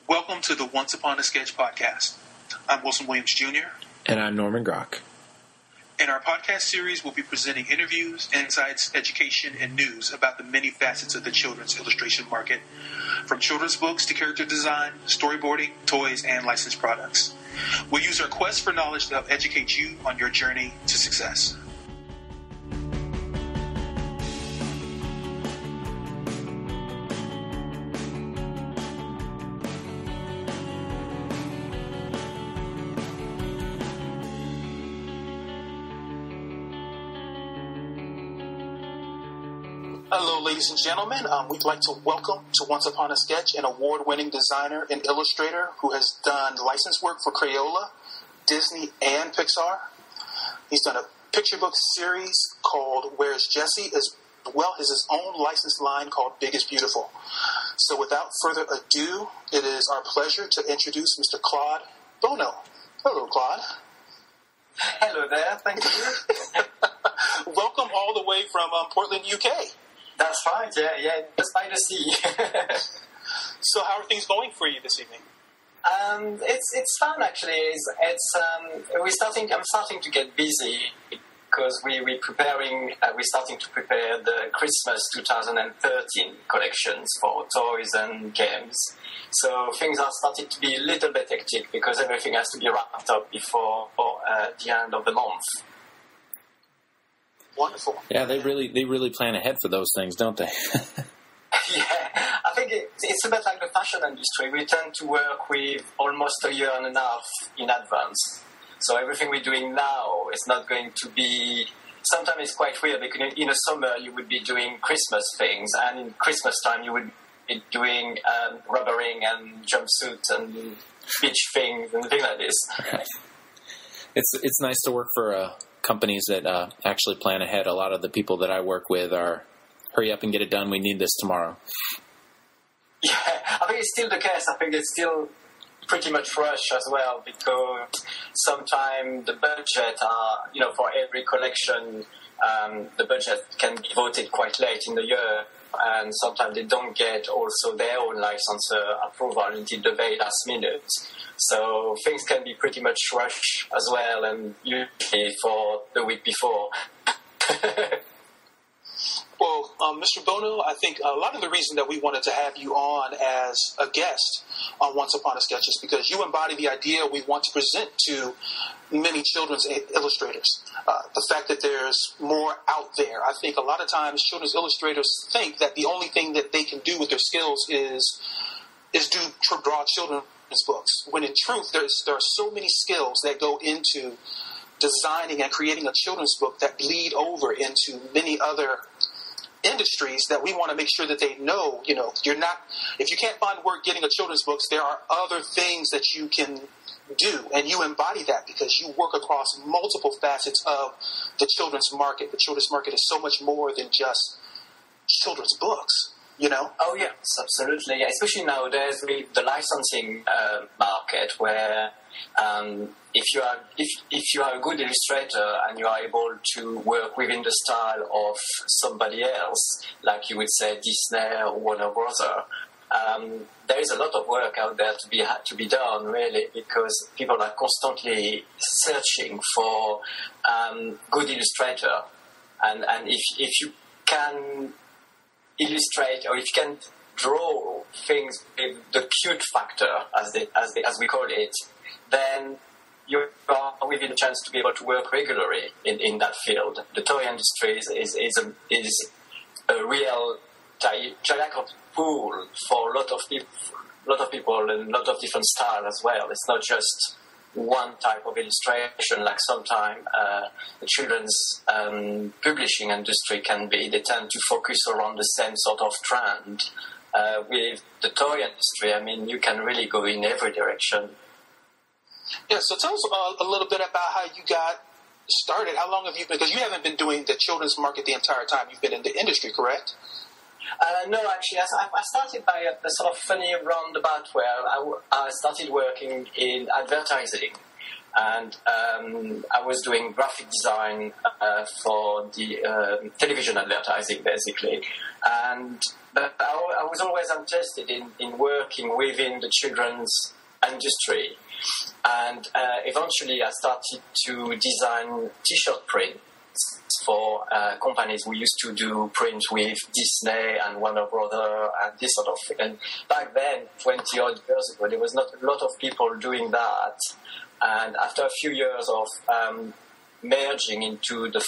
Welcome to the Once Upon a Sketch podcast. I'm Wilson Williams Jr. And I'm Norman Grock. In our podcast series, we'll be presenting interviews, insights, education, and news about the many facets of the children's illustration market, from children's books to character design, storyboarding, toys, and licensed products. We'll use our quest for knowledge to help educate you on your journey to success. Hello, ladies and gentlemen. We'd like to welcome to Once Upon a Sketch an award-winning designer and illustrator who has done license work for Crayola, Disney, and Pixar. He's done a picture book series called Where's Jessie, as well as his own licensed line called Big is Beautiful. So without further ado, it is our pleasure to introduce Mr. Claude Bonnaud. Hello, Claude. Hello there, thank you. Welcome all the way from Portland, UK. That's right, yeah, just by the sea. So how are things going for you this evening? It's fun actually. I'm starting to get busy because we're starting to prepare the Christmas 2013 collections for toys and games. So things are starting to be a little bit hectic because everything has to be wrapped up before the end of the month. Wonderful. Yeah, they really plan ahead for those things, don't they? Yeah, I think it's a bit like the fashion industry. We tend to work with almost a year and a half in advance. So everything we're doing now is not going to be... Sometimes it's quite weird because in the summer you would be doing Christmas things, and in Christmas time you would be doing rubbering and jumpsuits and beach things and things like this. Right. It's nice to work for companies that actually plan ahead. A lot of the people that I work with are, hurry up and get it done, we need this tomorrow. Yeah, I think it's still the case. I think it's still pretty much rush as well because sometimes the budget for every collection, the budget can be voted quite late in the year, and sometimes they don't get also their own license approval until the very last minute. So things can be pretty much rushed as well, and usually for the week before. Well, Mr. Bonnaud, I think a lot of the reason that we wanted to have you on as a guest on Once Upon a Sketch is because you embody the idea we want to present to many children's illustrators. The fact that there's more out there. I think a lot of times children's illustrators think that the only thing that they can do with their skills is draw children's books, when in truth there are so many skills that go into designing and creating a children's book that bleed over into many other industries that we want to make sure that they know, you're not, if you can't find work getting a children's books, there are other things that you can do, and you embody that because you work across multiple facets of the children's market. The children's market is so much more than just children's books. Oh yes, absolutely. Yeah, especially nowadays with the licensing market, where if you are a good illustrator and you are able to work within the style of somebody else, like you would say Disney or Warner Brother, there is a lot of work out there to be done, really, because people are constantly searching for good illustrator, and if you can illustrate, or if you can draw things with the cute factor, as we call it, then you are within a chance to be able to work regularly in that field. The toy industry is a real giant pool for a lot of people and a lot of different styles as well. It's not just one type of illustration, like sometimes the children's publishing industry can be. They tend to focus around the same sort of trend. With the toy industry, you can really go in every direction. Yeah, so tell us a little bit about how you got started. How long have you been, because you haven't been doing the children's market the entire time you've been in the industry, correct? No, actually, I started by a sort of funny roundabout where I started working in advertising. and I was doing graphic design for the television advertising, basically. But I was always interested in working within the children's industry. And eventually I started to design T-shirt prints for companies who used to do print with Disney and Warner Brothers and this sort of thing. And back then, 20 odd years ago, there was not a lot of people doing that. And after a few years of merging into the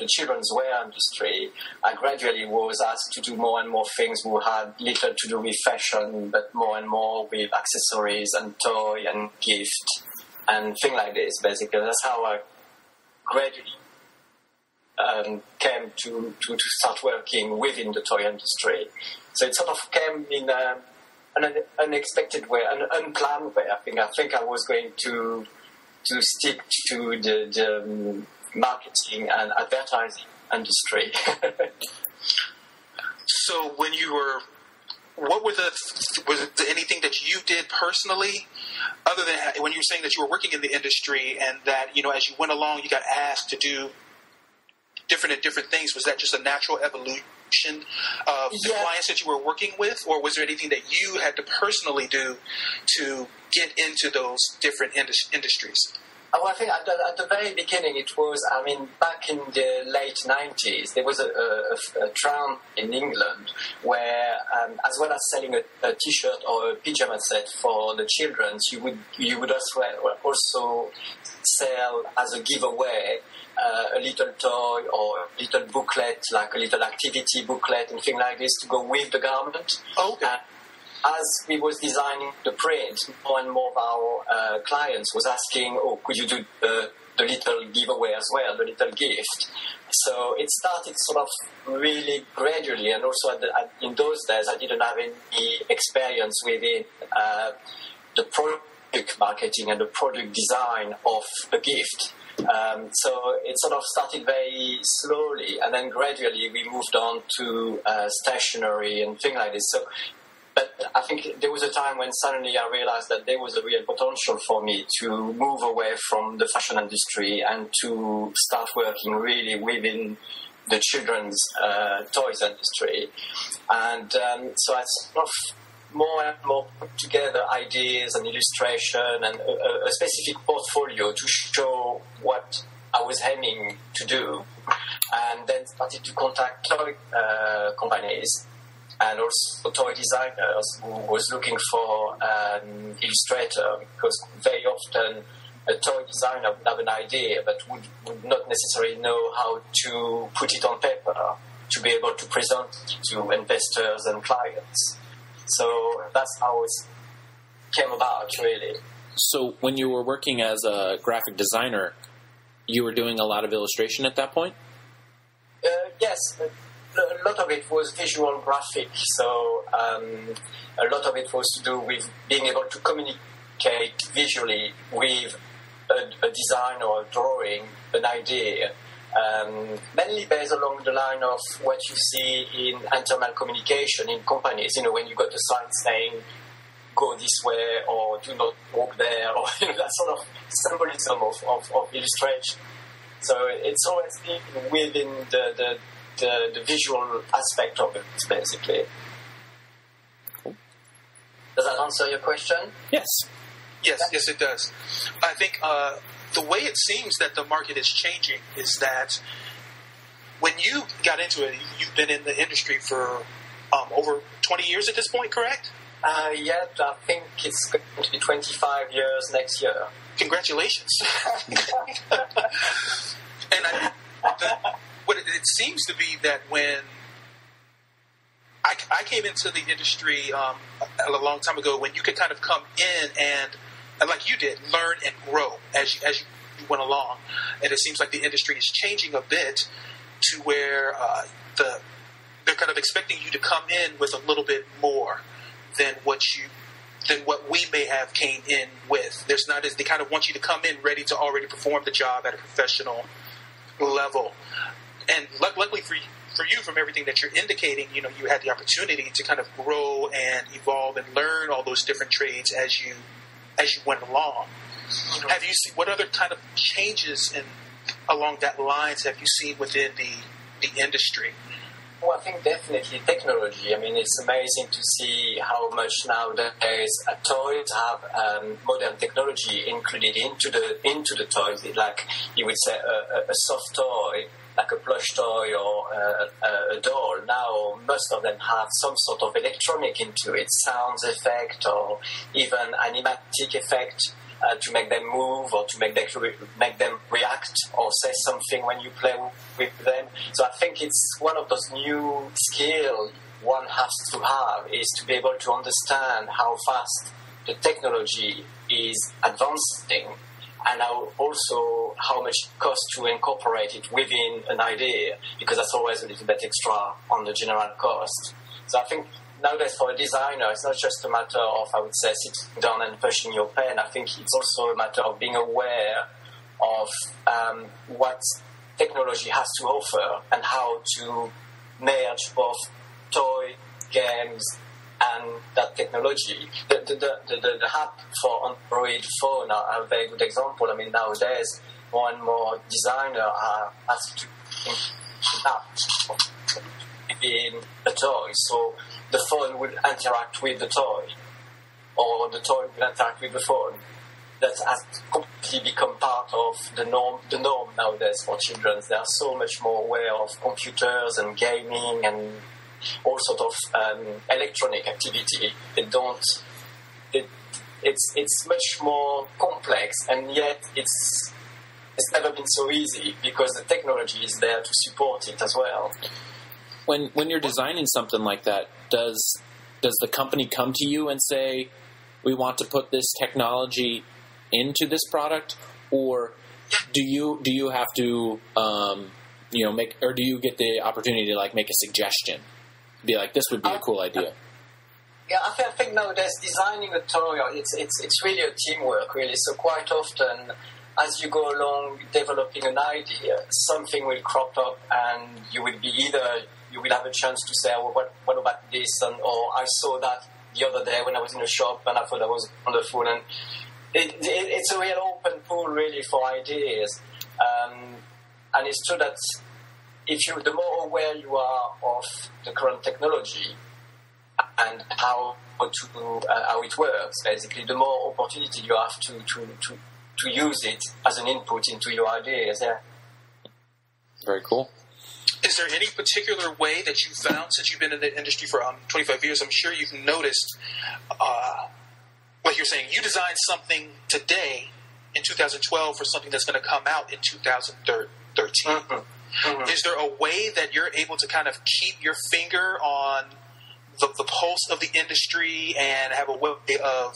children's wear industry, I gradually was asked to do more and more things who had little to do with fashion, but more and more with accessories and toy and gift and things like this, basically. That's how I gradually came to start working within the toy industry. So it sort of came in an unexpected way, an unplanned way. I think I was going to stick to the marketing and advertising industry. So when you were, was there anything that you did personally, other than when you were saying that you were working in the industry and that, as you went along, you got asked to do different things? Was that just a natural evolution of the clients that you were working with, or was there anything that you had to personally do to get into those different industries? Well, I think at the very beginning, it was, back in the late 90s, there was a trend in England where, as well as selling a T-shirt or a pyjama set for the children, you would also sell as a giveaway a little toy or a little booklet, like a little activity booklet and things like this to go with the garment. Okay. As we was designing the print, more and more of our clients was asking, could you do the little giveaway as well, the little gift? So it started sort of really gradually, and also in those days I didn't have any experience within the product marketing and the product design of a gift. So it sort of started very slowly, and then gradually we moved on to stationery and things like this. But I think there was a time when suddenly I realized that there was a real potential for me to move away from the fashion industry and to start working really within the children's toys industry. And so I sort of more and more put together ideas and illustration and a specific portfolio to show what I was aiming to do. And then started to contact toy companies and also toy designers who was looking for an illustrator, because very often a toy designer would have an idea but would not necessarily know how to put it on paper to be able to present it to investors and clients. So that's how it came about, really. So when you were working as a graphic designer, you were doing a lot of illustration at that point? Yes. A lot of it was visual graphic, so a lot of it was to do with being able to communicate visually with a design or a drawing, an idea, mainly based along the line of what you see in internal communication in companies. When you got a sign saying, go this way, or do not walk there, or that sort of symbolism of illustration. So it's always been within the visual aspect of it, basically. Cool. Does that answer your question? Yes. Yes, it does. I think the way it seems that the market is changing is that when you got into it, you've been in the industry for over 20 years at this point, correct? Yeah, I think it's going to be 25 years next year. Congratulations. And what it seems to be that when I came into the industry a long time ago, when you could kind of come in and like you did, learn and grow as you went along. And it seems like the industry is changing a bit to where they're kind of expecting you to come in with a little bit more than what we may have came in with. They kind of want you to come in ready to already perform the job at a professional level. And luckily for you, from everything that you're indicating, you had the opportunity to kind of grow and evolve and learn all those different trades as you went along. Have you seen what other kind of changes along that lines have you seen within the industry? Well, I think definitely technology. I mean, it's amazing to see how much nowadays toys have modern technology included into the toys. Like you would say, a soft toy, like a plush toy or a doll. Now, most of them have some sort of electronic into it, sounds effect or even animatic effect. To make them move or to make them react or say something when you play with them. So I think it's one of those new skills one has to have, is to be able to understand how fast the technology is advancing and also how much it costs to incorporate it within an idea, because that's always a little bit extra on the general cost. So I think nowadays, for a designer, it's not just a matter of, I would say, sitting down and pushing your pen. I think it's also a matter of being aware of what technology has to offer and how to merge both toy, games, and that technology. The app for Android phone are a very good example. I mean, nowadays, more and more designers are asked to in a toy, so the phone will interact with the toy, or the toy will interact with the phone. That has completely become part of the norm nowadays for children. They are so much more aware of computers and gaming and all sort of electronic activity. It's much more complex, and yet it's never been so easy because the technology is there to support it as well. When you're designing something like that, does the company come to you and say, we want to put this technology into this product, or do you have to make, or do you get the opportunity to like make a suggestion, be like, this would be a cool idea? Yeah, I think nowadays designing a toy, it's really a teamwork, really. So quite often, as you go along developing an idea, something will crop up, and you will have a chance to say, oh, what about this? Or I saw that the other day when I was in a shop and I thought that was wonderful. And it's a real open pool, really, for ideas. And it's true that the more aware you are of the current technology and how it works, basically, the more opportunity you have to use it as an input into your ideas. Yeah. Very cool. Is there any particular way that you found, since you've been in the industry for 25 years, I'm sure you've noticed, like you're saying, you designed something today in 2012 for something that's going to come out in 2013. Mm-hmm. Mm-hmm. Is there a way that you're able to kind of keep your finger on the pulse of the industry and have a way of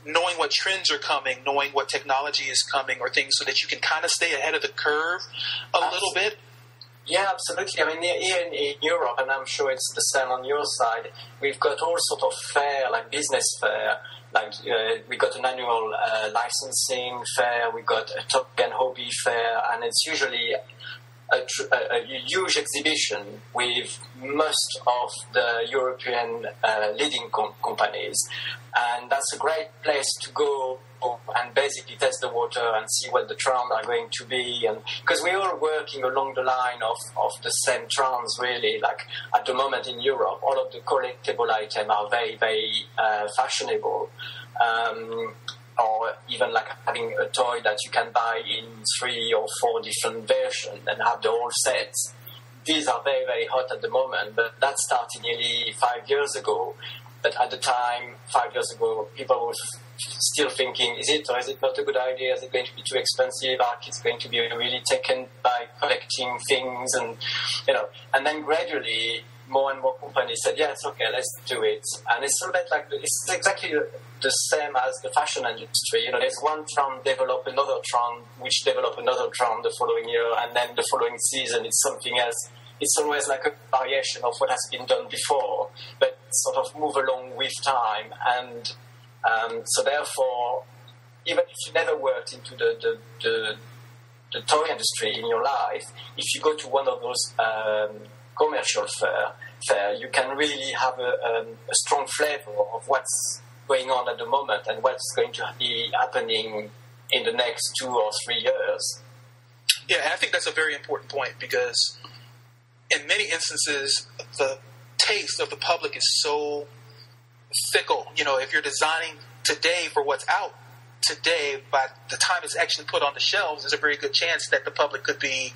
knowing what trends are coming, knowing what technology is coming or things, so that you can kind of stay ahead of the curve a little bit? Yeah, absolutely. I mean, here in Europe, and I'm sure it's the same on your side, we've got all sort of fair, like business fair. Like we got an annual licensing fair, we got a Top Gun hobby fair, and it's usually a huge exhibition with most of the European leading companies, and that's a great place to go and basically test the water and see what the trends are going to be, and because we're all working along the line of the same trends, really. Like at the moment in Europe, all of the collectible items are very, very fashionable. Or even like having a toy that you can buy in 3 or 4 different versions and have the whole set. These are very, very hot at the moment, but that started nearly 5 years ago. But at the time, 5 years ago, people were still thinking, is it or is it not a good idea? Is it going to be too expensive? Are kids going to be really taken by collecting things? And then gradually, more and more companies said, yeah, it's okay, let's do it. And it's a little bit like, it's exactly the same as the fashion industry. There's one trend develop another trend, which develop another trend the following year, and then the following season it's something else. It's always like a variation of what has been done before, but sort of move along with time. And so therefore, even if you never worked into the toy industry in your life, if you go to one of those commercial fair, you can really have a strong flavor of what's going on at the moment and what's going to be happening in the next 2 or 3 years. Yeah, and I think that's a very important point because in many instances, the taste of the public is so fickle. If you're designing today for what's out today, by the time it's actually put on the shelves, there's a very good chance that the public could be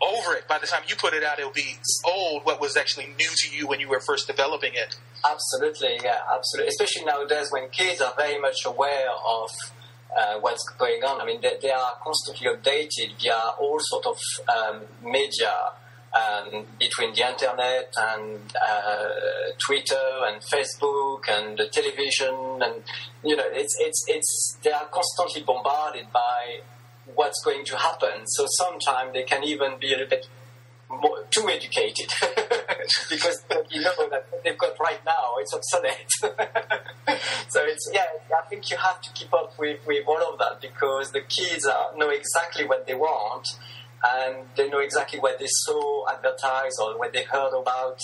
over it. By the time you put it out, it'll be old, what was actually new to you when you were first developing it. Absolutely, yeah, absolutely. Especially nowadays when kids are very much aware of what's going on. I mean, they are constantly updated via all sort of media between the internet and Twitter and Facebook and the television, and they are constantly bombarded by what's going to happen. So sometimes they can even be a little bit too educated because that what they've got right now, it's obsolete. So I think you have to keep up with all of that because the kids know exactly what they want and they know exactly what they saw advertised or what they heard about,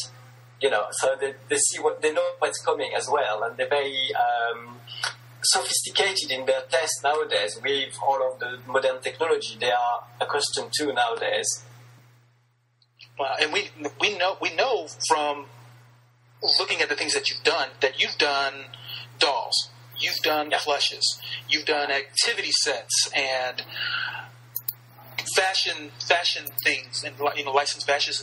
so they see they know what's coming as well, and they're very sophisticated in their tests nowadays with all of the modern technology they are accustomed to nowadays. Well, and we know from looking at the things that you've done dolls, you've done plushes, you've done activity sets and fashion things, and licensed fashion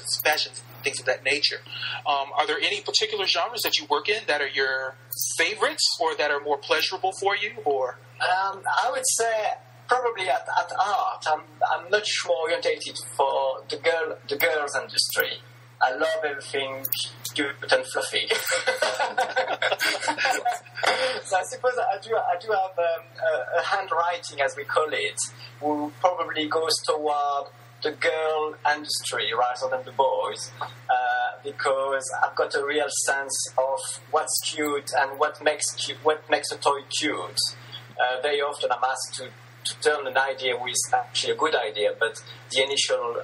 things of that nature. Are there any particular genres that you work in that are your favorites, or that are more pleasurable for you? Or I would say probably at art, I'm much more orientated for the girls industry. I love everything cute and fluffy. So I suppose I do have a handwriting, as we call it, who probably goes toward the girl industry rather than the boys, because I've got a real sense of what's cute and what makes a toy cute. Very often I'm asked to turn an idea which is actually a good idea, but the initial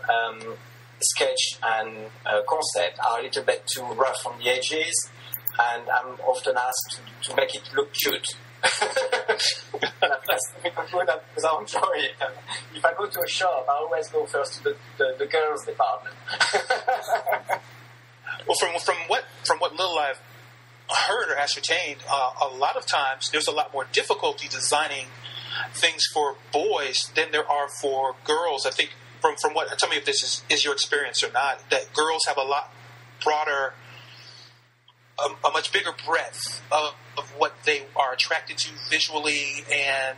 sketch and concept are a little bit too rough on the edges, and I'm often asked to make it look cute. That's good because I enjoy it. And if I go to a shop, I always go first to the girls department. Well, from what little I've heard or ascertained, a lot of times there's a lot more difficulty designing things for boys than there are for girls. I think from what, tell me if this is your experience or not, that girls have a lot broader, a much bigger breadth of what they are attracted to visually and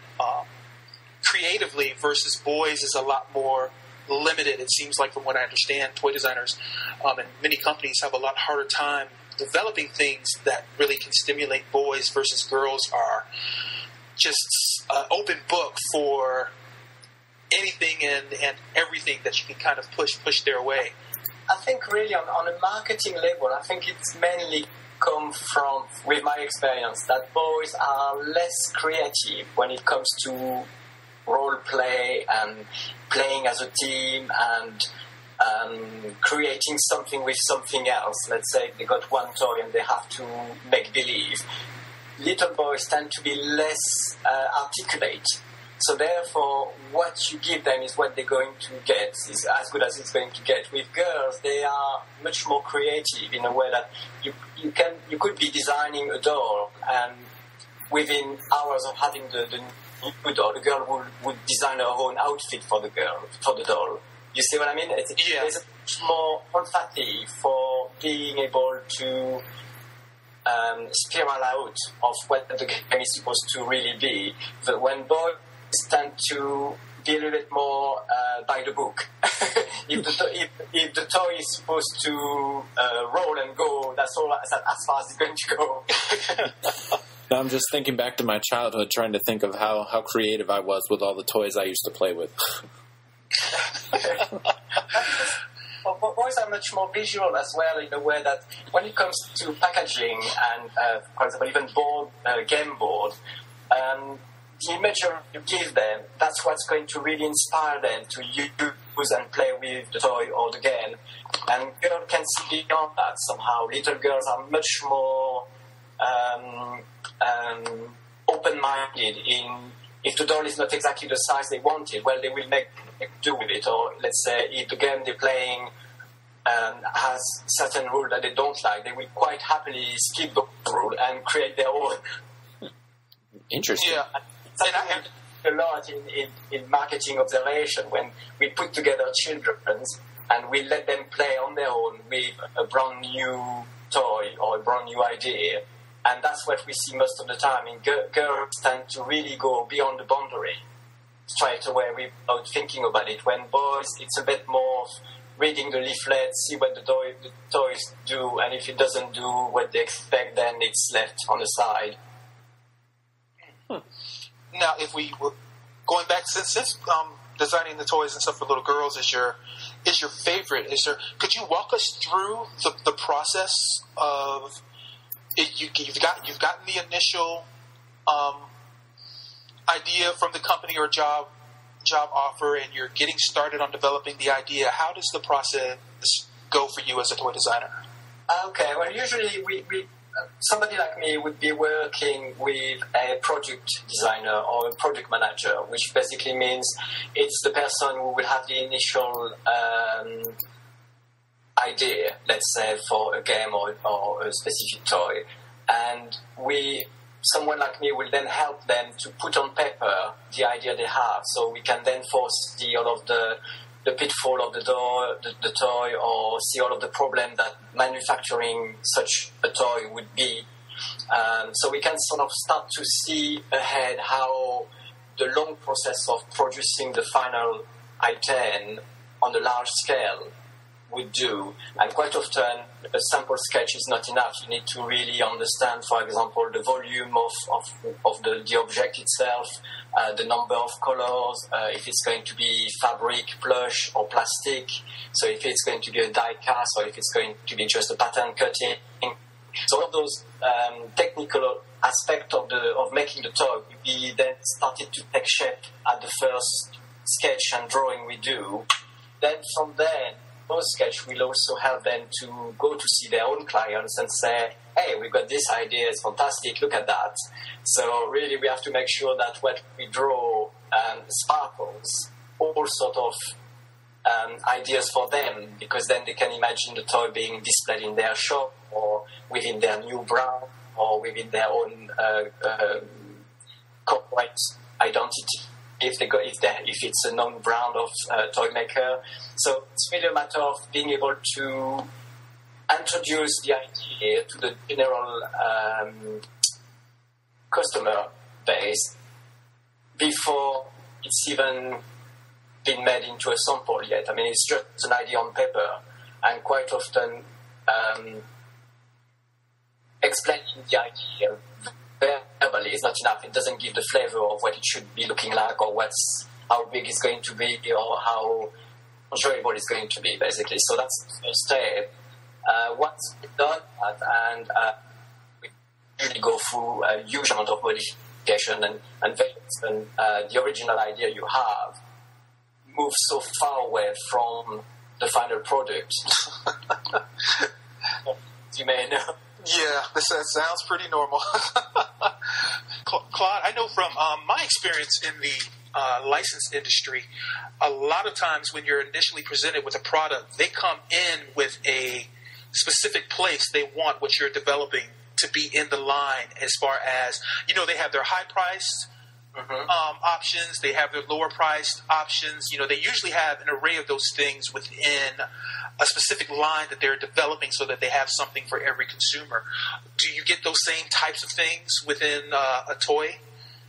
creatively, versus boys is a lot more limited. It seems like, from what I understand, toy designers and many companies have a lot harder time developing things that really can stimulate boys, versus girls are just an open book for anything and everything that you can kind of push their way. I think really on a marketing level, I think it's mainly come from, with my experience, that boys are less creative when it comes to role play and playing as a team and creating something with something else. Let's say they got one toy and they have to make believe. Little boys tend to be less articulate. So therefore, what you give them is what they're going to get, is as good as it's going to get. With girls, they are much more creative in a way that you could be designing a doll, and within hours of having the new doll, the girl would design her own outfit for the doll. You see what I mean? There's a much more empathy for being able to spiral out of what the game is supposed to really be. But when boys tend to be a little bit more by the book. If the toy is supposed to roll and go, that's as far as it's going to go. Now I'm just thinking back to my childhood, trying to think of how creative I was with all the toys I used to play with. Well, boys are much more visual as well, in a way that when it comes to packaging and, for example, even game board, the image you give them, that's what's going to really inspire them to use and play with the toy or the game. And girls can see beyond that somehow. Little girls are much more open-minded in if the doll is not exactly the size they wanted, well, they will make do with it. Or let's say if the game they're playing has certain rule that they don't like, they will quite happily skip the rule and create their own. Interesting. Yeah. And a lot in marketing observation when we put together children and we let them play on their own with a brand new toy or a brand new idea. And that's what we see most of the time. And girls tend to really go beyond the boundary straight away without thinking about it. When boys, it's a bit more reading the leaflet, see what the toys do, and if it doesn't do what they expect, then it's left on the side. Now, if we were going back since designing the toys and stuff for little girls is your favorite, could you walk us through the process of it? You've gotten the initial idea from the company or job offer, and you're getting started on developing the idea. How does the process go for you as a toy designer? Okay, well, usually we somebody like me would be working with a project designer or a project manager, which basically means it's the person who will have the initial idea, let's say, for a game or a specific toy. And someone like me will then help them to put on paper the idea they have, so we can then foresee all of the pitfall of the toy, or see all of the problem that manufacturing such a toy would be. So we can sort of start to see ahead how the long process of producing the final item on a large scale would do. And quite often a sample sketch is not enough. You need to really understand, for example, the volume of the object itself, the number of colors, if it's going to be fabric, plush or plastic, so if it's going to be a die cast or if it's going to be just a pattern cutting. So all of those technical aspects of making the toy will be then started to take shape at the first sketch and drawing we do. Then from there, those sketch will also help them to go to see their own clients and say, hey, we've got this idea, it's fantastic, look at that. So really we have to make sure that what we draw sparkles all sort of ideas for them, because then they can imagine the toy being displayed in their shop or within their new brand or within their own corporate identity. If it's a known brand of toy maker. So it's really a matter of being able to introduce the idea to the general customer base before it's even been made into a sample yet. I mean, it's just an idea on paper, and quite often explaining the idea verbally is not enough. It doesn't give the flavor of what it should be looking like, or how big it's going to be, or how enjoyable it's going to be, basically. So that's the first step. Once we've done that, and we usually go through a huge amount of modification and the original idea you have moves so far away from the final product. You may know. Yeah, that sounds pretty normal. Claude, I know from my experience in the licensed industry, a lot of times when you're initially presented with a product, they come in with a specific place they want what you're developing to be in the line, as far as, they have their high-priced options, they have their lower-priced options. They usually have an array of those things within a specific line that they're developing so that they have something for every consumer. Do you get those same types of things within a toy?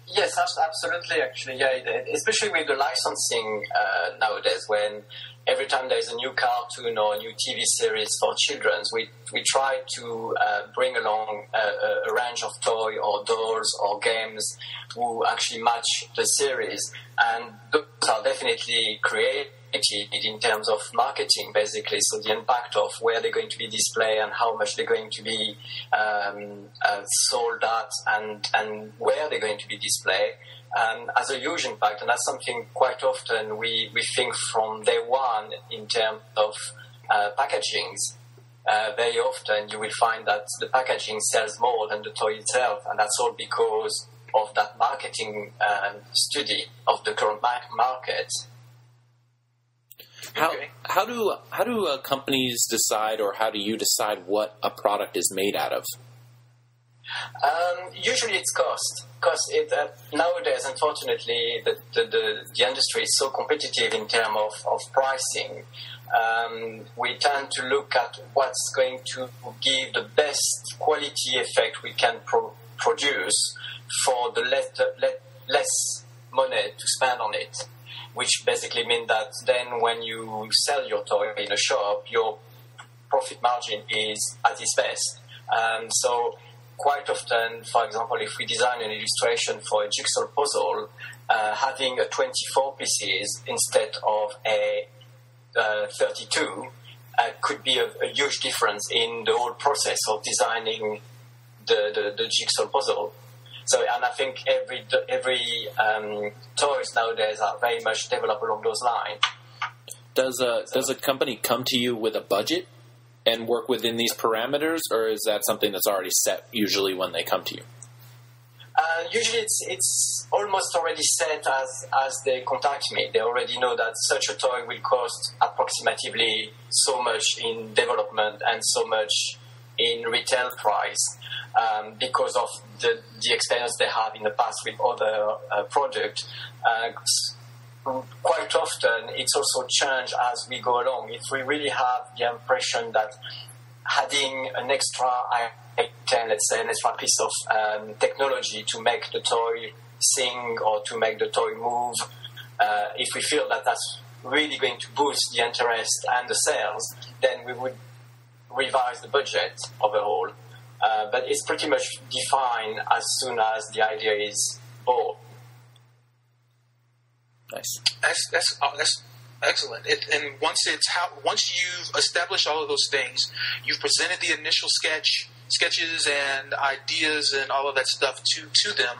Yes, absolutely, actually. Yeah, especially with the licensing nowadays, when every time there's a new cartoon or a new TV series for children, we try to bring along a range of toy or dolls or games who actually match the series. And those are definitely created in terms of marketing, basically. So the impact of where they're going to be displayed and how much they're going to be sold at and where they're going to be displayed has a huge impact. And that's something quite often we think from day one in terms of packagings. Very often you will find that the packaging sells more than the toy itself, and that's all because of that marketing study of the current market. How do companies decide, or how do you decide what a product is made out of? Usually it's cost. Nowadays, unfortunately, the industry is so competitive in terms of pricing. We tend to look at what's going to give the best quality effect we can produce for the less money to spend on it, which basically means that then when you sell your toy in a shop, your profit margin is at its best. So quite often, for example, if we design an illustration for a jigsaw puzzle, having a 24 pieces instead of a 32 could be a huge difference in the whole process of designing the jigsaw puzzle. So, and I think every toys nowadays are very much developed along those lines. Does a company come to you with a budget and work within these parameters, or is that something that's already set usually when they come to you? Usually it's almost already set as they contact me. They already know that such a toy will cost approximately so much in development and so much in retail price, because of the experience they have in the past with other products. Quite often it's also changed as we go along. If we really have the impression that adding an extra item, let's say an extra piece of technology to make the toy sing or to make the toy move, if we feel that that's really going to boost the interest and the sales, then we would revise the budget overall. But it's pretty much defined as soon as the idea is born. Nice. That's excellent. And once you've established all of those things, you've presented the initial sketches and ideas and all of that stuff to them.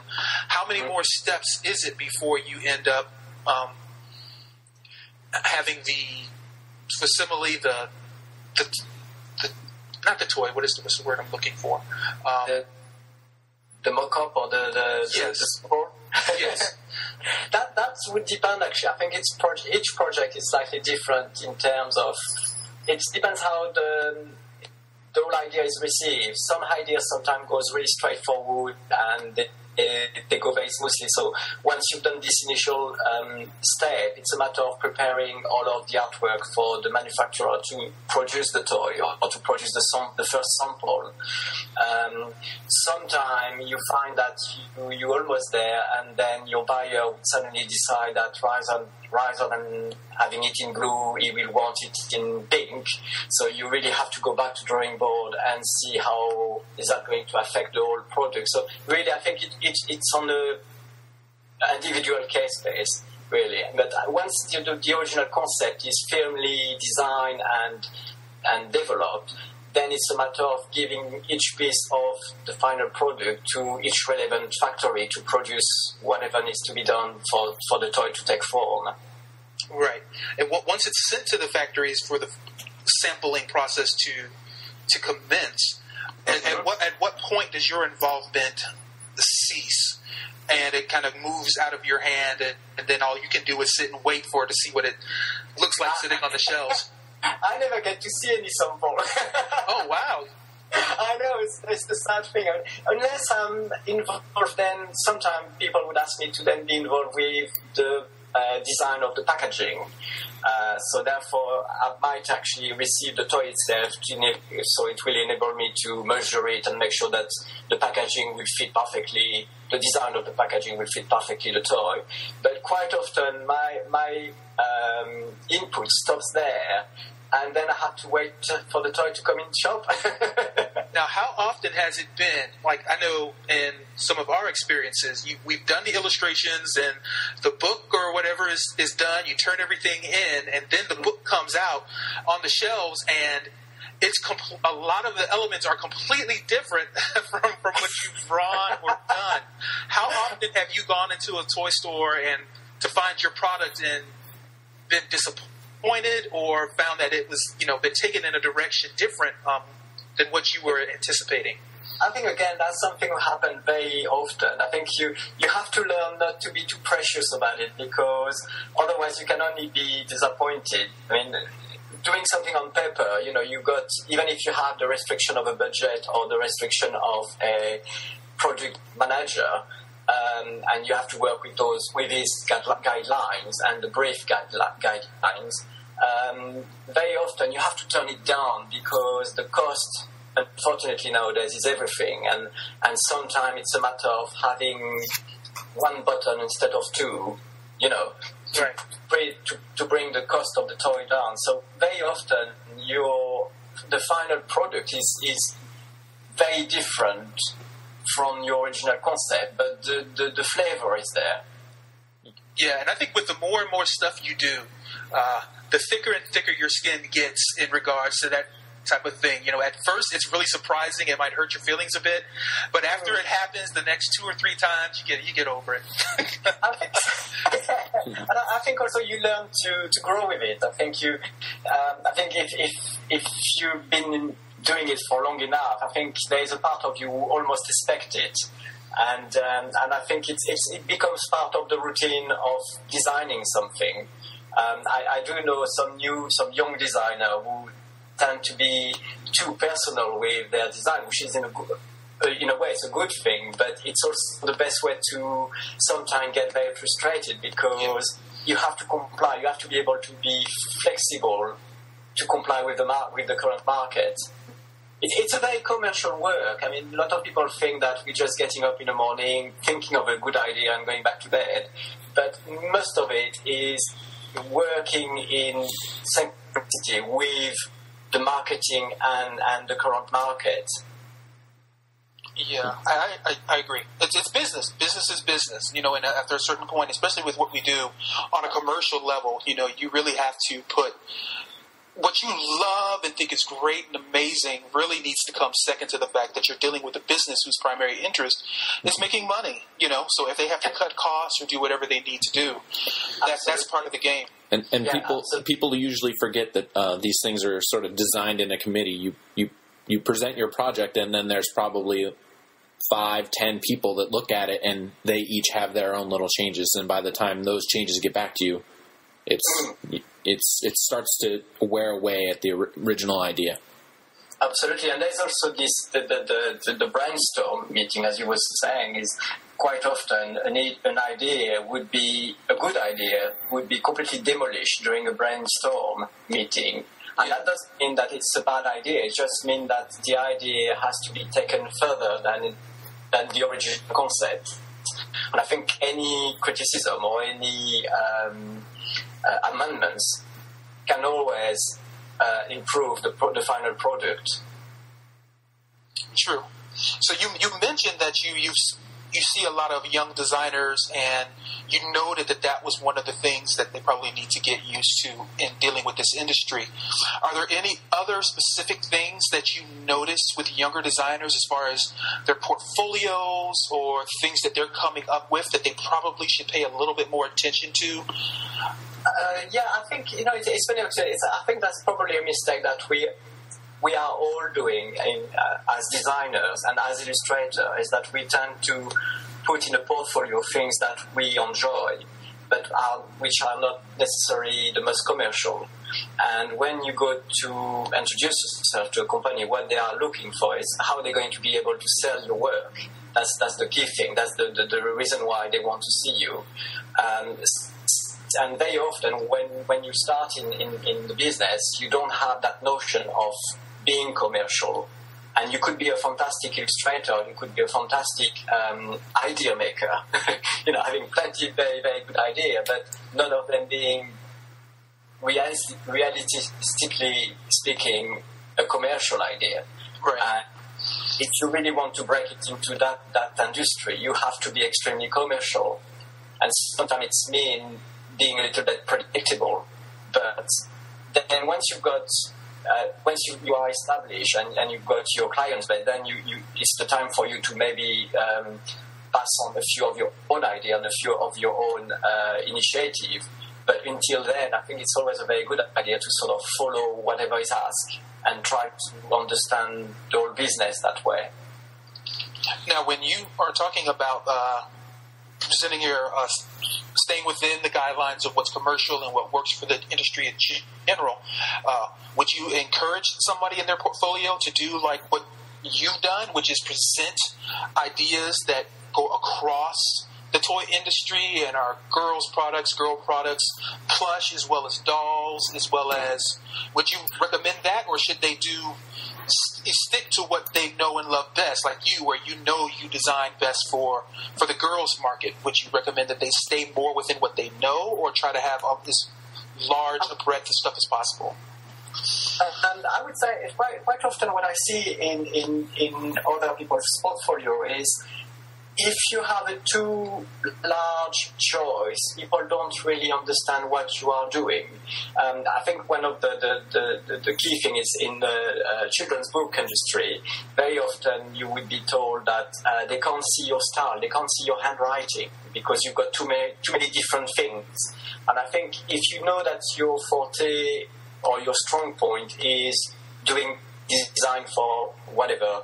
How many more steps is it before you end up having the facsimile, the not the toy? What's the word I'm looking for? The mock-up or the support? Yes. That would depend, actually. I think each project is slightly different in terms of... It depends how the whole idea is received. Some ideas sometimes goes really straightforward and they go very smoothly. So once you've done this initial step, it's a matter of preparing all of the artwork for the manufacturer to produce the toy or to produce the first sample. Sometimes you find that you're almost there, and then your buyer would suddenly decide that rather than having it in blue, he will want it in pink. So you really have to go back to drawing board and see how is that going to affect the whole product. So really, I think it's on the individual case base, really. But once the original concept is firmly designed and developed, then it's a matter of giving each piece of the final product to each relevant factory to produce whatever needs to be done for the toy to take form. Right. And once it's sent to the factories for the sampling process to commence, at what point does your involvement cease? And it kind of moves out of your hand, and then all you can do is sit and wait for it to see what it looks like sitting on the shelves. I never get to see any sample. Oh, wow. I know, it's the sad thing. Unless I'm involved, then sometimes people would ask me to then be involved with the design of the packaging. So therefore, I might actually receive the toy itself, so it will enable me to measure it and make sure that the packaging will fit perfectly, the design of the packaging will fit perfectly the toy. But quite often, my input stops there, and then I have to wait for the toy to come in the shop. Now, how often has it been? Like, I know in some of our experiences, we've done the illustrations and the book or whatever is done. You turn everything in, and then the book comes out on the shelves, and it's a lot of the elements are completely different from what you've drawn or done. How often have you gone into a toy store and to find your product and been disappointed, or found that it was, been taken in a direction different than what you were anticipating? I think again that's something that happens very often. I think you have to learn not to be too precious about it, because otherwise you can only be disappointed. I mean, doing something on paper, you got, even if you have the restriction of a budget or the restriction of a project manager, and you have to work with these guidelines and the brief guidelines. Very often you have to turn it down, because the cost, unfortunately nowadays, is everything, and sometimes it's a matter of having one button instead of two, to bring the cost of the toy down. So very often the final product is very different from your original concept, but the flavor is there. Yeah, and I think with the more and more stuff you do, the thicker and thicker your skin gets in regards to that type of thing. At first it's really surprising. It might hurt your feelings a bit, but after it happens, the next 2 or 3 times, you get over it. And I think also you learn to grow with it. I think if you've been doing it for long enough, I think there is a part of you who almost expect it, and I think it becomes part of the routine of designing something. I do know some young designer who tend to be too personal with their design, which is in a way it's a good thing, but it's also the best way to sometimes get very frustrated, because you have to comply. You have to be able to be flexible to comply with the current market. It's a very commercial work. I mean, a lot of people think that we're just getting up in the morning, thinking of a good idea and going back to bed. But most of it is working in synchronicity with the marketing and the current market. Yeah, I agree. It's business. Business is business, and after a certain point, especially with what we do on a commercial level, you really have to put what you love and think is great and amazing really needs to come second to the fact that you're dealing with a business whose primary interest is making money, so if they have to cut costs or do whatever they need to do, that's part of the game. And people usually forget that these things are sort of designed in a committee. You present your project, and then there's probably 5-10 people that look at it, and they each have their own little changes, and by the time those changes get back to you, it starts to wear away at the original idea. Absolutely, and there's also this the brainstorm meeting, as you were saying, is quite often a good idea would be completely demolished during a brainstorm meeting. And that doesn't mean that it's a bad idea. It just means that the idea has to be taken further than the original concept. And I think any criticism or any amendments can always improve the final product. True. So you mentioned that you see a lot of young designers, and you noted that was one of the things that they probably need to get used to in dealing with this industry. Are there any other specific things that you notice with younger designers as far as their portfolios or things that they're coming up with that they probably should pay a little bit more attention to? I think it's funny. I think that's probably a mistake that we are all doing as designers and as illustrators, is that we tend to put in a portfolio things that we enjoy, but which are not necessarily the most commercial. And when you go to introduce yourself to a company, what they are looking for is how they're going to be able to sell your work. That's the key thing. That's the reason why they want to see you. And very often, when you start in the business, you don't have that notion of being commercial. And you could be a fantastic illustrator, you could be a fantastic idea maker, having plenty of very, very good ideas, but none of them being, realistically speaking, a commercial idea. Right. If you really want to break it into that industry, you have to be extremely commercial. And sometimes it's mean being a little bit predictable. But then once you are established and you've got your clients, but then it's the time for you to maybe pass on a few of your own ideas and a few of your own initiative. But until then, I think it's always a very good idea to sort of follow whatever is asked and try to understand the whole business that way. Now, when you are talking about presenting your staying within the guidelines of what's commercial and what works for the industry in general, would you encourage somebody in their portfolio to do like what you've done, which is present ideas that go across the toy industry and our girl products, plush as well as dolls, as well as, would you recommend that, or should they stick to what they know and love best, like you, where you know you design best for the girls market? Would you recommend that they stay more within what they know, or try to have this large a breadth of stuff as possible? And I would say quite often what I see in other people's portfolio is, if you have a too large choice, people don't really understand what you are doing. I think one of the key things is in the children's book industry, very often you would be told that they can't see your style, they can't see your handwriting, because you've got too many different things. And I think if you know that your forte or your strong point is doing design for whatever,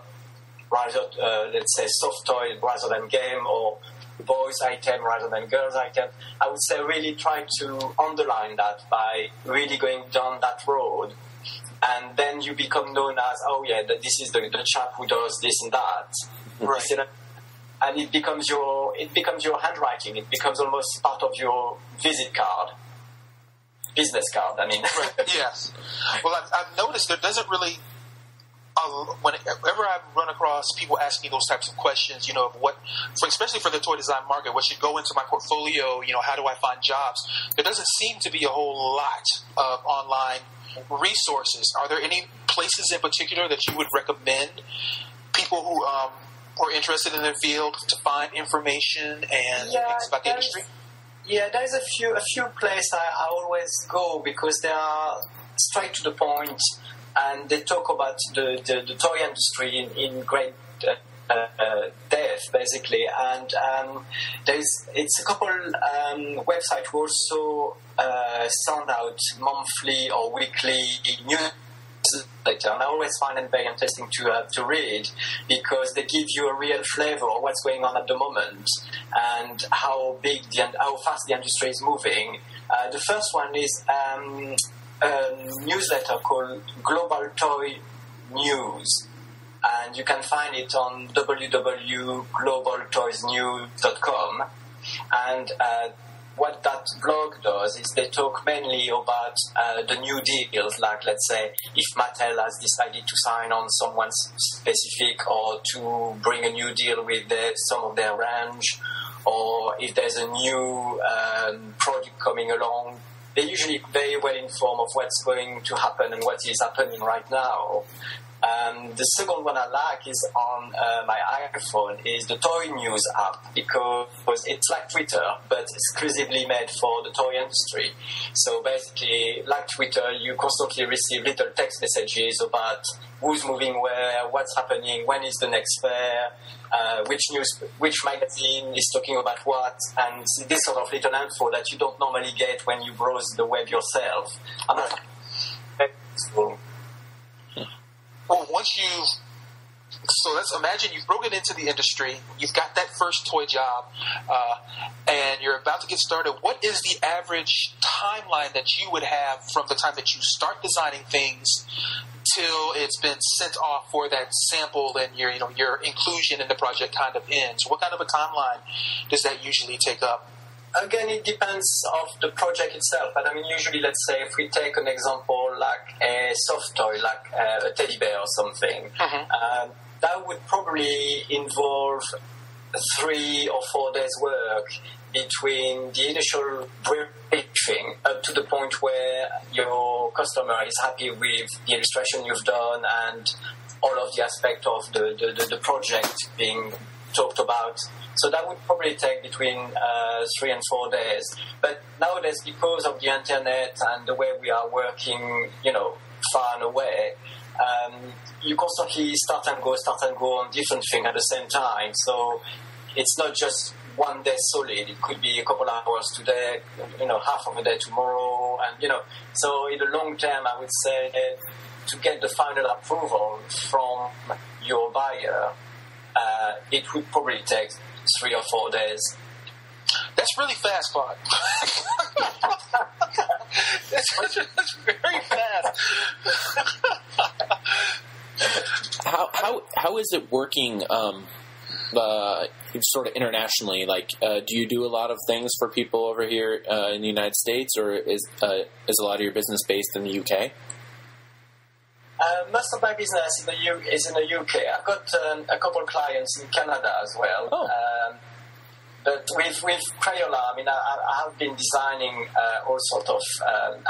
rather, let's say, soft toy rather than game, or boys item rather than girls item, I would say really try to underline that by really going down that road. And then you become known as, oh yeah, this is the chap who does this and that. Right. And it becomes your handwriting. It becomes almost part of your business card. Right. Yes. Well, I've noticed there doesn't really. Whenever I've run across people asking me those types of questions, of especially for the toy design market, what should go into my portfolio, how do I find jobs? There doesn't seem to be a whole lot of online resources. Are there any places in particular that you would recommend people who are interested in their field to find information and things about the industry? There's a few places I always go, because they are straight to the point. And they talk about the toy industry in great depth, basically. And it's a couple websites who also send out monthly or weekly newsletter. And I always find them very interesting to read, because they give you a real flavor of what's going on at the moment and how fast the industry is moving. The first one is a newsletter called Global Toy News, and you can find it on www.globaltoysnews.com. And what that blog does is they talk mainly about the new deals, like, let's say, if Mattel has decided to sign on someone specific, or to bring a new deal with some of their range, or if there's a new product coming along. They're usually very well informed of what's going to happen and what is happening right now. The second one I like is on my iPhone is the Toy News app, because it's like Twitter, but exclusively made for the toy industry. So basically, like Twitter, you constantly receive little text messages about who's moving where, what's happening, when is the next fair, which magazine is talking about what, and this sort of little info that you don't normally get when you browse the web yourself. Well, so let's imagine you've broken into the industry, you've got that first toy job, and you're about to get started. What is the average timeline that you would have from the time that you start designing things till it's been sent off for that sample and your inclusion in the project kind of ends? What kind of a timeline does that usually take up? Again, it depends of the project itself. But I mean, usually, let's say, if we take an example like a soft toy, like a teddy bear or something, that would probably involve 3 or 4 days' work between the initial briefing up to the point where your customer is happy with the illustration you've done and all of the aspect of the project being talked about. So that would probably take between 3 and 4 days. But nowadays, because of the internet and the way we are working, far and away, you constantly start and go on different things at the same time. So it's not just one day solid. It could be a couple hours today, half of a day tomorrow, and So in the long term, I would say to get the final approval from your buyer, it would probably take 3 or 4 days. That's really fast, Claude. that's very fast. How is it working? Sort of internationally, like, do you do a lot of things for people over here in the United States, or is a lot of your business based in the UK? Most of my business is in the UK. I've got a couple of clients in Canada as well. Oh. But with Crayola, I mean, I have been designing all sort of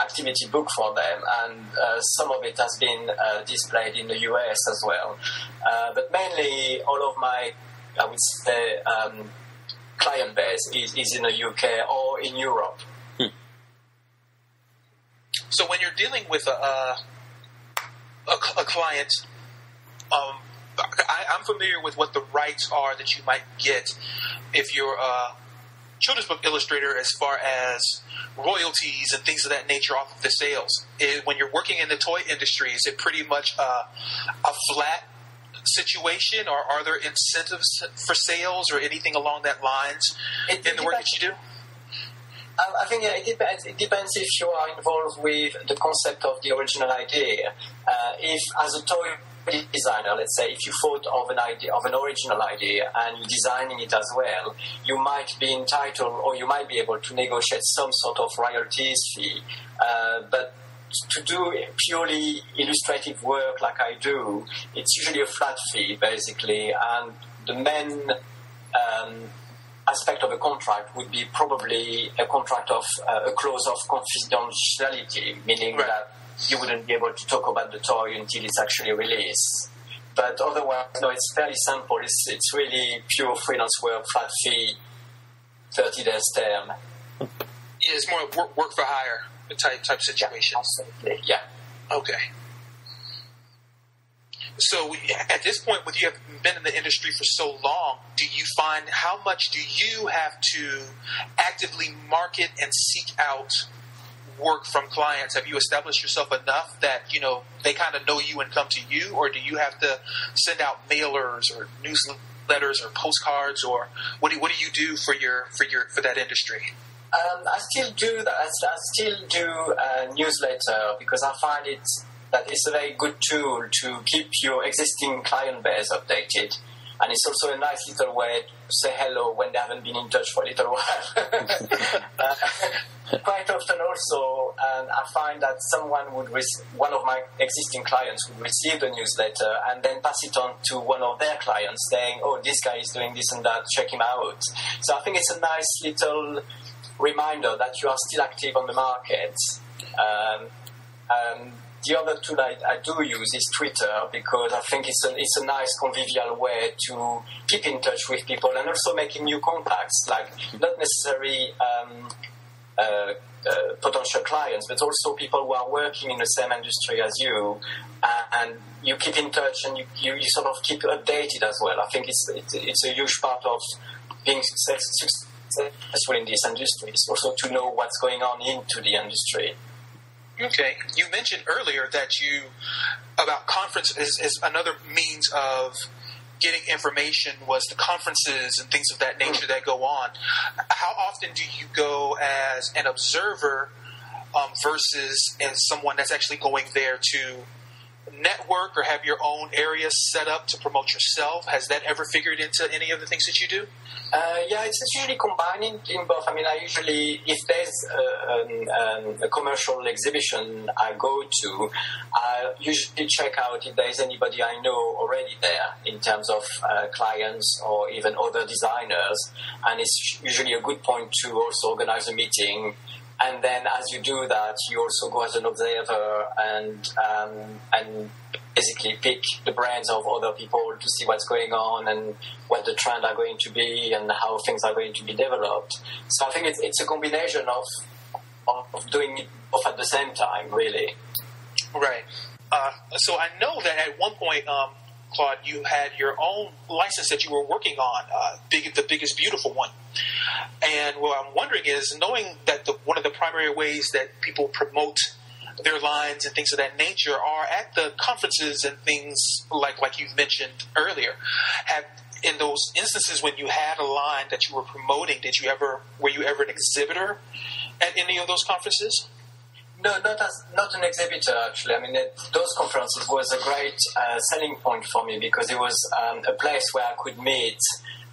activity book for them, and some of it has been displayed in the US as well. But mainly, all of my, I would say, client base is in the UK or in Europe. So when you're dealing with a client, I'm familiar with what the rights are that you might get if you're a children's book illustrator, as far as royalties and things of that nature off of the sales. When you're working in the toy industry, is it pretty much a flat situation, or are there incentives for sales or anything along that lines in the work that you do? I think it depends. It depends if you are involved with the concept of the original idea. If, as a toy designer, let's say, if you thought of an idea, of an original idea, and you're designing it as well, you might be entitled, or you might be able to negotiate some sort of royalties fee. But to do purely illustrative work like I do, it's usually a flat fee, basically, and the main aspect of a contract would be probably a contract of a clause of confidentiality, meaning that you wouldn't be able to talk about the toy until it's actually released. But otherwise, no, it's fairly simple. It's really pure freelance work, flat fee, 30 days term. Yeah, it's more work for hire type situation. Yeah, absolutely, yeah. Okay. So at this point, with you have been in the industry for so long, do you find how much do you have to actively market and seek out work from clients? Have you established yourself enough that, you know, they kind of know you and come to you, or do you have to send out mailers or newsletters or postcards, or what do you do for that industry? I still do that. I still do a newsletter because I find that it's a very good tool to keep your existing client base updated. And it's also a nice little way to say hello when they haven't been in touch for a little while. Quite often also, I find that one of my existing clients would receive the newsletter and then pass it on to one of their clients saying, oh, this guy is doing this and that, check him out. So I think it's a nice little reminder that you are still active on the market. The other tool I do use is Twitter, because I think it's a nice convivial way to keep in touch with people and also making new contacts, like not necessarily potential clients, but also people who are working in the same industry as you, and you keep in touch and you sort of keep updated as well. I think it's a huge part of being successful in this industry. It's also to know what's going on into the industry. Okay. You mentioned earlier that about conferences is another means of getting information was the conferences and things of that nature that go on. How often do you go as an observer versus as someone that's actually going there to network or have your own area set up to promote yourself? Has that ever figured into any of the things that you do? Yeah, it's usually combining in both. I mean, I usually, if there's a commercial exhibition I go to, I usually check out if there's anybody I know already there in terms of clients or even other designers. And it's usually a good point to also organize a meeting. And then as you do that, you also go as an observer and basically pick the brains of other people to see what's going on and what the trends are going to be and how things are going to be developed. So I think it's a combination of doing it both at the same time, really. Right. So I know that at one point, Claude, you had your own license that you were working on, the Biggest Beautiful one. And what I'm wondering is, knowing that one of the primary ways that people promote their lines and things of that nature are at the conferences and things like you've mentioned earlier. in those instances when you had a line that you were promoting, were you ever an exhibitor at any of those conferences? No, not an exhibitor, actually. I mean, those conferences was a great selling point for me because it was a place where I could meet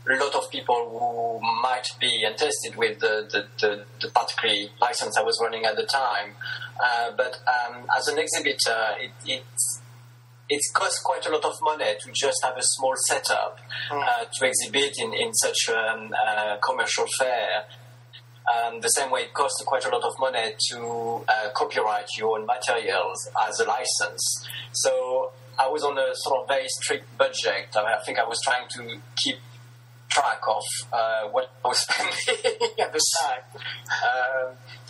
a lot of people who might be interested with the particular license I was running at the time. But as an exhibitor, it costs quite a lot of money to just have a small setup to exhibit in such a commercial fair. The same way it costs quite a lot of money to copyright your own materials as a license. So I was on a sort of very strict budget. I think I was trying to keep track of what I was spending at the time.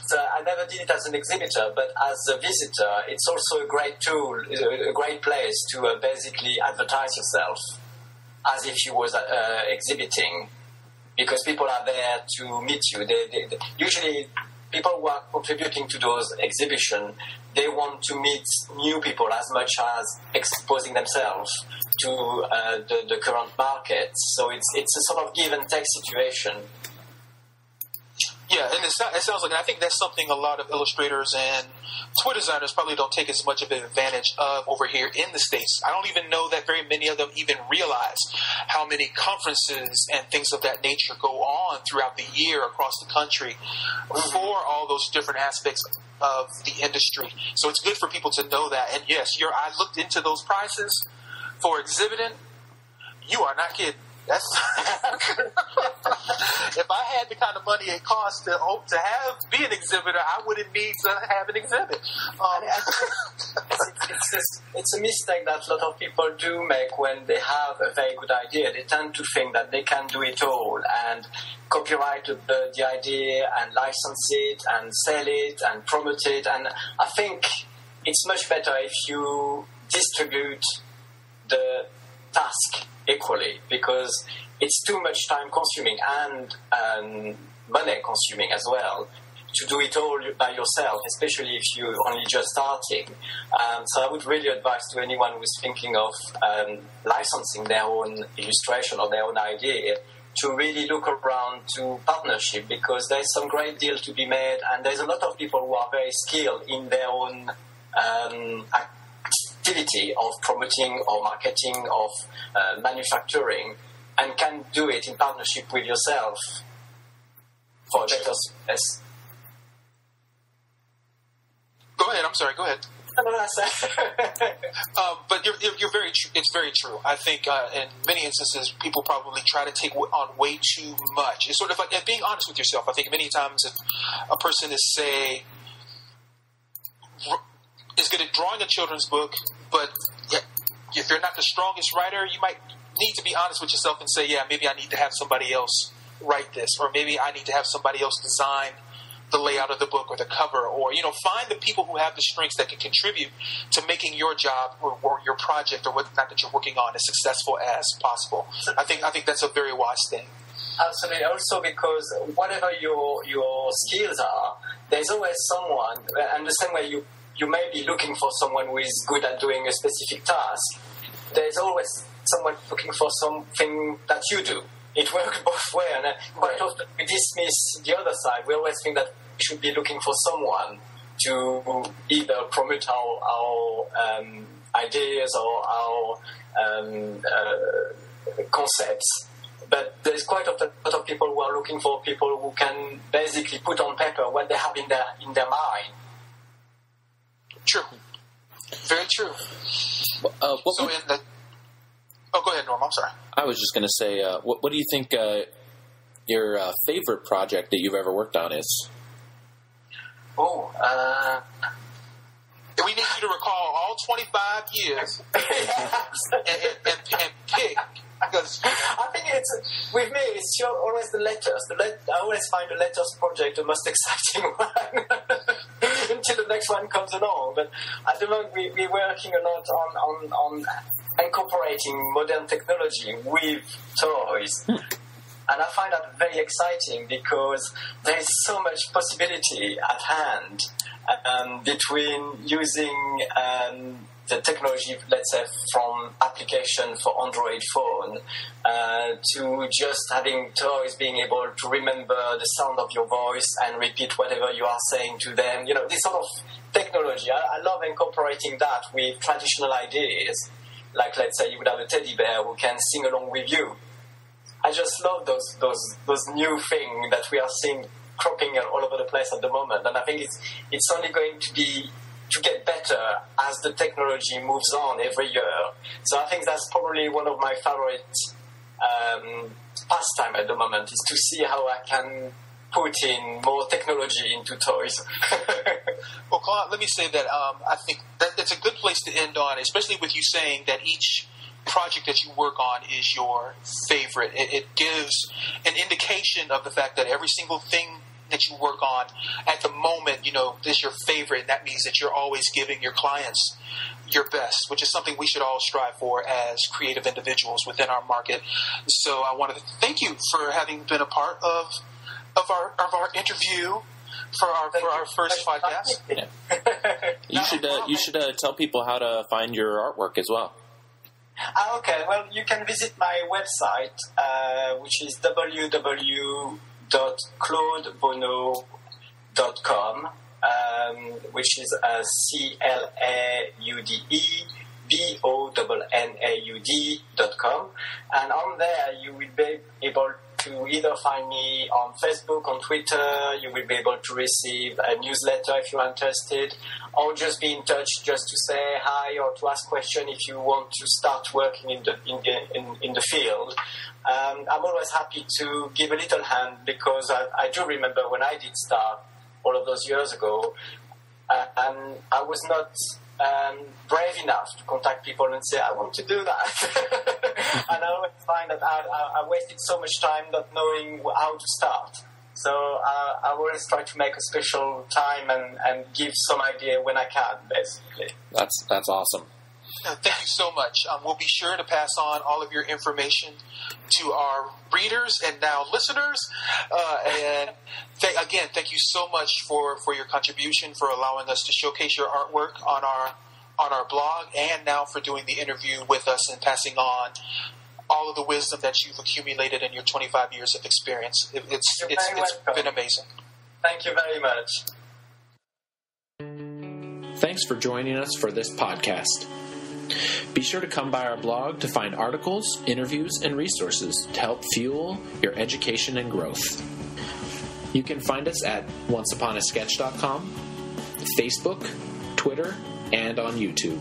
So I never did it as an exhibitor, but as a visitor, it's also a great tool, a great place to basically advertise yourself as if you was exhibiting. Because people are there to meet you. They usually, people who are contributing to those exhibitions, they want to meet new people as much as exposing themselves to the current market. So it's a sort of give and take situation. Yeah, and it sounds like, and I think that's something a lot of illustrators and toy designers probably don't take as much of an advantage of over here in the States. I don't even know that very many of them even realize how many conferences and things of that nature go on throughout the year across the country for all those different aspects of the industry. So it's good for people to know that. And yes, I looked into those prices for exhibiting. You are not kidding. That's if I had the kind of money it costs to be an exhibitor, I wouldn't need to have an exhibit. It's a mistake that a lot of people do make when they have a very good idea. They tend to think that they can do it all and copyright the idea and license it and sell it and promote it. And I think it's much better if you distribute the task equally, because it's too much time consuming and money consuming as well to do it all by yourself, especially if you're only just starting. So I would really advise to anyone who's thinking of licensing their own illustration or their own idea to really look around to partnership, because there's some great deal to be made, and there's a lot of people who are very skilled in their own activity of promoting or marketing, of manufacturing, and can do it in partnership with yourself for a better success. Go ahead. I'm sorry. Go ahead. But you're very true. It's very true. I think in many instances, people probably try to take on way too much. It's sort of like being honest with yourself. I think many times if a person is, say, is good at drawing a children's book, but if you're not the strongest writer, you might need to be honest with yourself and say, maybe I need to have somebody else write this, or maybe I need to have somebody else design the layout of the book or the cover, or find the people who have the strengths that can contribute to making your job or your project or whatnot that you're working on as successful as possible. I think that's a very wise thing. Absolutely. Also, because whatever your skills are, there's always someone, and the same way you may be looking for someone who is good at doing a specific task, there's always someone looking for something that you do. It works both ways, and quite often we dismiss the other side. We always think that we should be looking for someone to either promote our ideas or our concepts. But there's quite a lot of people who are looking for people who can basically put on paper what they have in their mind. True. Very true. Go ahead, Norm. I'm sorry. I was just going to say, what do you think your favorite project that you've ever worked on is? We need you to recall all 25 years and pick. Because I think with me, it's always the letters. I always find the letters project the most exciting one until the next one comes along. But at the moment, we're working a lot on incorporating modern technology with toys. And I find that very exciting because there is so much possibility at hand between using the technology, let's say, from application for Android phone to just having toys being able to remember the sound of your voice and repeat whatever you are saying to them. This sort of technology. I love incorporating that with traditional ideas. Like, let's say, you would have a teddy bear who can sing along with you. I just love those new things that we are seeing cropping all over the place at the moment, and I think it's only going to get better as the technology moves on every year. So I think that's probably one of my favorite pastime at the moment, is to see how I can put in more technology into toys. Well, Claude, let me say that I think that's a good place to end on, especially with you saying that each project that you work on is your favorite. It gives an indication of the fact that every single thing that you work on at the moment, is your favorite, and that means that you're always giving your clients your best, which is something we should all strive for as creative individuals within our market. So I wanted to thank you for having been a part of our interview for our first podcast. Yeah. You should tell people how to find your artwork as well. Okay, well, you can visit my website, which is www.claudebonnaud.com, which is CLAUDEBONNAUD.com, and on there you will be able to either find me on Facebook, on Twitter. You will be able to receive a newsletter if you're interested, or just be in touch just to say hi or to ask questions if you want to start working in the field. I'm always happy to give a little hand, because I do remember when I did start all of those years ago, and I was not brave enough to contact people and say, I want to do that. And I always find that I wasted so much time not knowing how to start. So I always try to make a special time and give some idea when I can, basically. That's awesome. Thank you so much. We'll be sure to pass on all of your information to our readers and now listeners. And again, thank you so much for your contribution, for allowing us to showcase your artwork on our blog, and now for doing the interview with us and passing on all of the wisdom that you've accumulated in your 25 years of experience. It's been amazing. Thank you very much. Thanks for joining us for this podcast. Be sure to come by our blog to find articles, interviews, and resources to help fuel your education and growth. You can find us at onceuponasketch.com, Facebook, Twitter, and on YouTube.